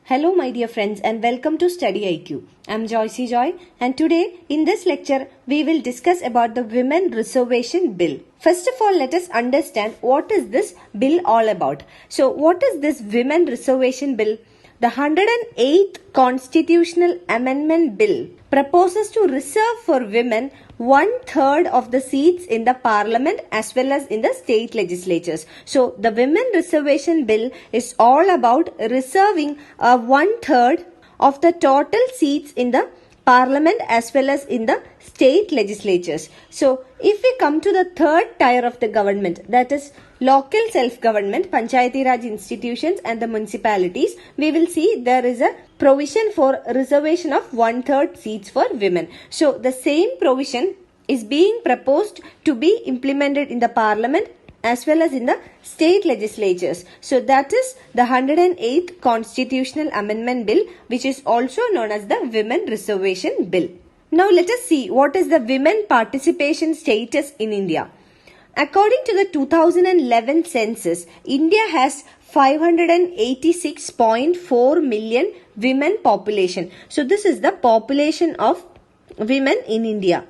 Hello my dear friends and welcome to StudyIQ. I am Joycey Joy and today in this lecture we will discuss about the Women Reservation Bill. First of all, let us understand what is this bill all about. So what is this Women Reservation Bill? The 108th Constitutional Amendment Bill proposes to reserve for women 1/3 of the seats in the parliament as well as in the state legislatures. So the Women Reservation Bill is all about reserving 1/3 of the total seats in the parliament as well as in the state legislatures. So if we come to the third tier of the government, that is local self-government, Panchayati Raj institutions and the municipalities, we will see there is a provision for reservation of 1/3 seats for women. So the same provision is being proposed to be implemented in the parliament as well as in the state legislatures. So that is the 108th Constitutional Amendment Bill, which is also known as the Women Reservation Bill. Now let us see what is the women participation status in India. According to the 2011 census, India has 586.4 million women population. So this is the population of women in India.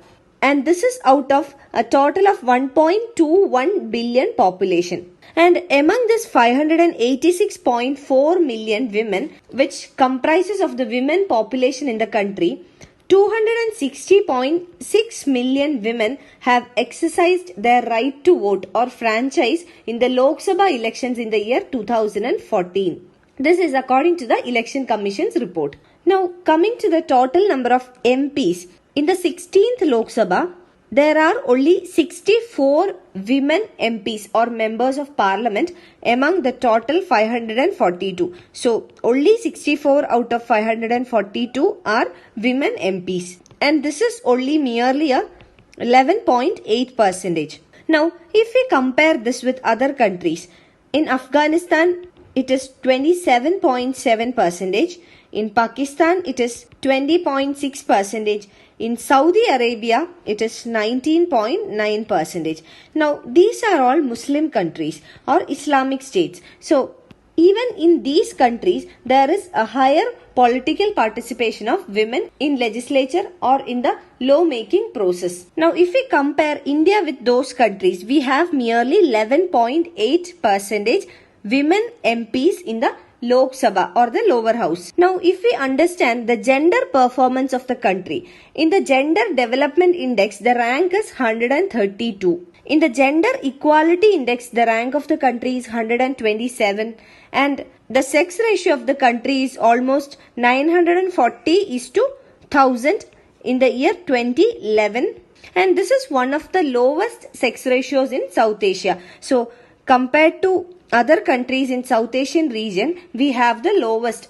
And this is out of a total of 1.21 billion population. And among this 586.4 million women, which comprises of the women population in the country, 260.6 million women have exercised their right to vote or franchise in the Lok Sabha elections in the year 2014. This is according to the Election Commission's report. Now coming to the total number of MPs, in the 16th Lok Sabha, there are only 64 women MPs or members of parliament among the total 542. So only 64 out of 542 are women MPs. And this is only merely a 11.8%. Now if we compare this with other countries, in Afghanistan it is 27.7%. In Pakistan it is 20.6%. In Saudi Arabia, it is 19.9%. Now, these are all Muslim countries or Islamic states. So, even in these countries, there is a higher political participation of women in legislature or in the law-making process. Now, if we compare India with those countries, we have merely 11.8% women MPs in the Lok Sabha or the lower house. Now, if we understand the gender performance of the country, in the Gender Development Index, the rank is 132. In the Gender Equality Index, the rank of the country is 127. And the sex ratio of the country is almost 940:1000 in the year 2011. And this is one of the lowest sex ratios in South Asia. So, compared to other countries in South Asian region, we have the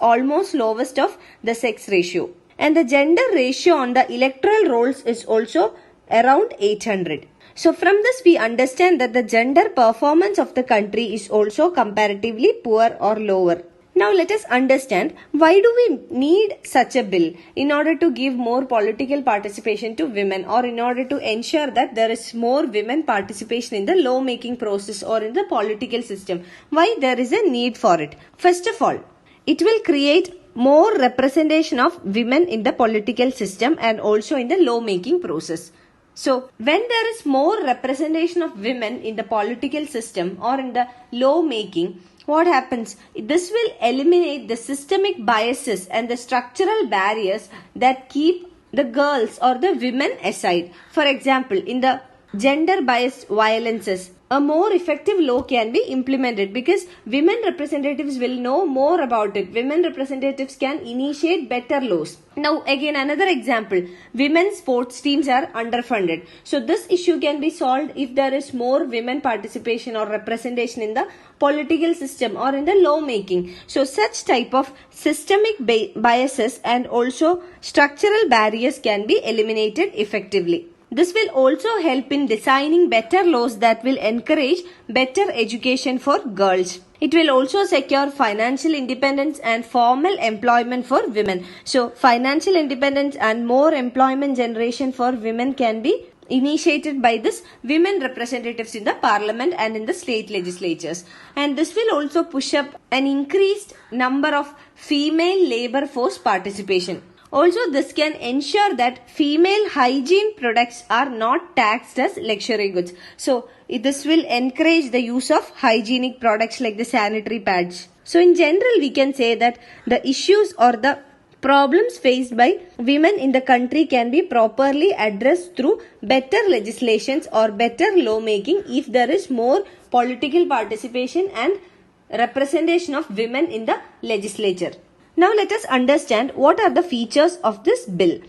almost lowest of the sex ratio. And the gender ratio on the electoral rolls is also around 800. So from this we understand that the gender performance of the country is also comparatively poor or lower. Now let us understand why do we need such a bill in order to give more political participation to women or in order to ensure that there is more women participation in the law-making process or in the political system. Why there is a need for it? First of all, it will create more representation of women in the political system and also in the law-making process. So, when there is more representation of women in the political system or in the law-making, what happens? This will eliminate the systemic biases and the structural barriers that keep the girls or the women aside. For example, in the gender-biased violences, a more effective law can be implemented because women representatives will know more about it. Women representatives can initiate better laws. Now again another example, women's sports teams are underfunded. So this issue can be solved if there is more women participation or representation in the political system or in the law making. So such type of systemic biases and also structural barriers can be eliminated effectively. This will also help in designing better laws that will encourage better education for girls. It will also secure financial independence and formal employment for women. So, financial independence and more employment generation for women can be initiated by this women representatives in the parliament and in the state legislatures. And this will also push up an increased number of female labor force participation. Also, this can ensure that female hygiene products are not taxed as luxury goods. So, this will encourage the use of hygienic products like the sanitary pads. So, in general, we can say that the issues or the problems faced by women in the country can be properly addressed through better legislations or better lawmaking if there is more political participation and representation of women in the legislature. Now let us understand what are the features of this bill.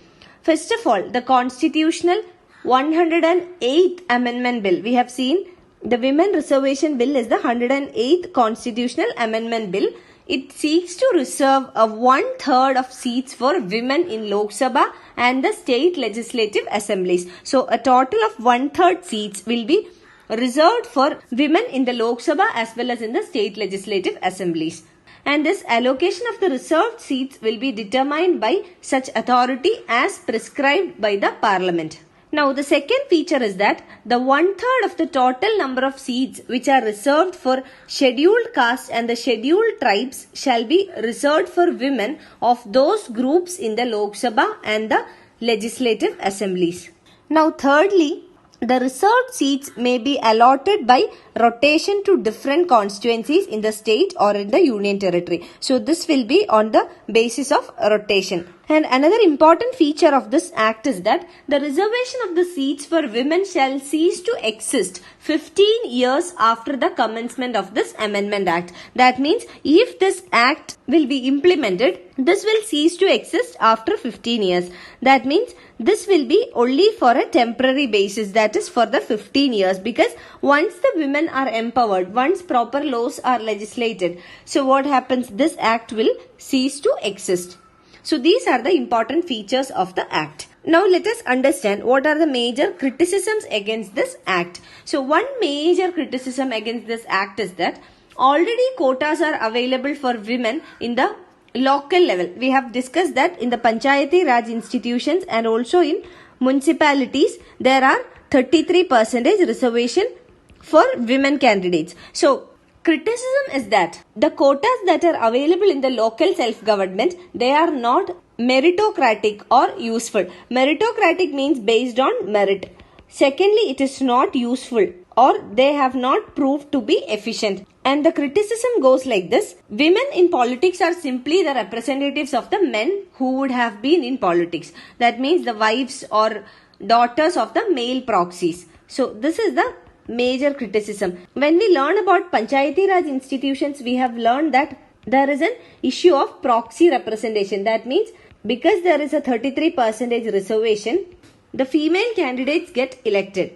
First of all, the Constitutional 108th Amendment Bill. We have seen the Women Reservation Bill is the 108th Constitutional Amendment Bill. It seeks to reserve a 1/3 of seats for women in Lok Sabha and the state legislative assemblies. So a total of 1/3 seats will be reserved for women in the Lok Sabha as well as in the state legislative assemblies. And this allocation of the reserved seats will be determined by such authority as prescribed by the parliament. Now, the second feature is that the 1/3 of the total number of seats which are reserved for scheduled caste and the scheduled tribes shall be reserved for women of those groups in the Lok Sabha and the legislative assemblies. Now, thirdly, the reserved seats may be allotted by rotation to different constituencies in the state or in the union territory. So this will be on the basis of rotation. And another important feature of this act is that the reservation of the seats for women shall cease to exist 15 years after the commencement of this amendment act. That means if this act will be implemented, this will cease to exist after 15 years. That means this will be only for a temporary basis, that is for the 15 years, because once the women are empowered, once proper laws are legislated, so what happens? This act will cease to exist. So these are the important features of the act. Now let us understand what are the major criticisms against this act. So one major criticism against this act is that already quotas are available for women in the local level. We have discussed that in the Panchayati Raj institutions and also in municipalities there are 33% reservation for women candidates. So criticism is that the quotas that are available in the local self-government, they are not meritocratic or useful. Meritocratic means based on merit. Secondly, it is not useful or they have not proved to be efficient. And the criticism goes like this: women in politics are simply the representatives of the men who would have been in politics. That means the wives or daughters of the male proxies. So this is the major criticism. When we learn about Panchayati Raj institutions, we have learned that there is an issue of proxy representation. That means because there is a 33% reservation, the female candidates get elected.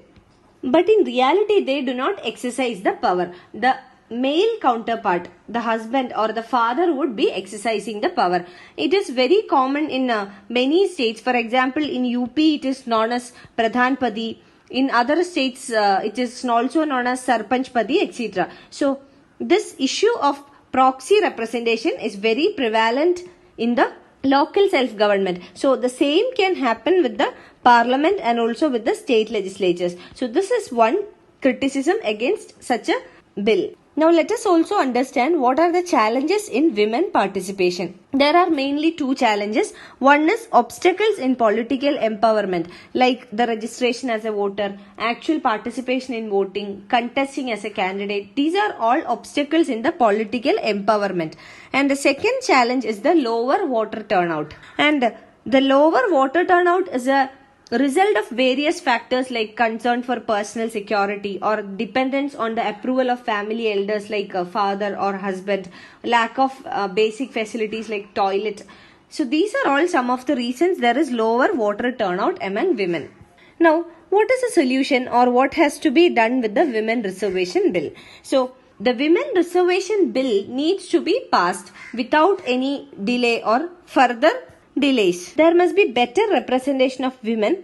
But in reality, they do not exercise the power. The male counterpart, the husband or the father, would be exercising the power. It is very common in many states. For example, in UP, it is known as Pradhan Padi. In other states, it is also known as Sarpanch Padi, etc. So, this issue of proxy representation is very prevalent in the local self-government. So, the same can happen with the parliament and also with the state legislatures. So, this is one criticism against such a bill. Now, let us also understand what are the challenges in women participation. There are mainly two challenges. One is obstacles in political empowerment, like the registration as a voter, actual participation in voting, contesting as a candidate. These are all obstacles in the political empowerment. And the second challenge is the lower voter turnout. And the lower voter turnout is a result of various factors like concern for personal security or dependence on the approval of family elders like a father or husband, lack of basic facilities like toilet. So these are all some of the reasons there is lower voter turnout among women. Now, what is the solution or what has to be done with the Women Reservation Bill? So, the Women Reservation Bill needs to be passed without any delay or further delays. There must be better representation of women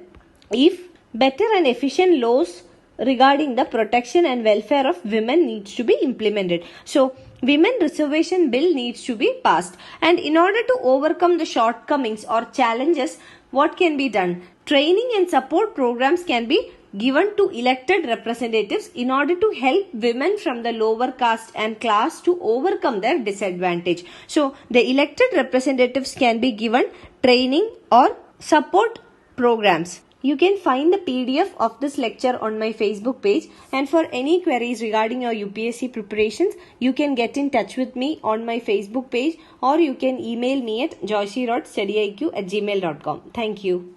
if better and efficient laws regarding the protection and welfare of women needs to be implemented. So, Women Reservation Bill needs to be passed, and in order to overcome the shortcomings or challenges what can be done? Training and support programs can be given to elected representatives in order to help women from the lower caste and class to overcome their disadvantage. So, the elected representatives can be given training or support programs. You can find the PDF of this lecture on my Facebook page, and for any queries regarding your UPSC preparations, you can get in touch with me on my Facebook page, or you can email me at joyce.studiiq@gmail.com. Thank you.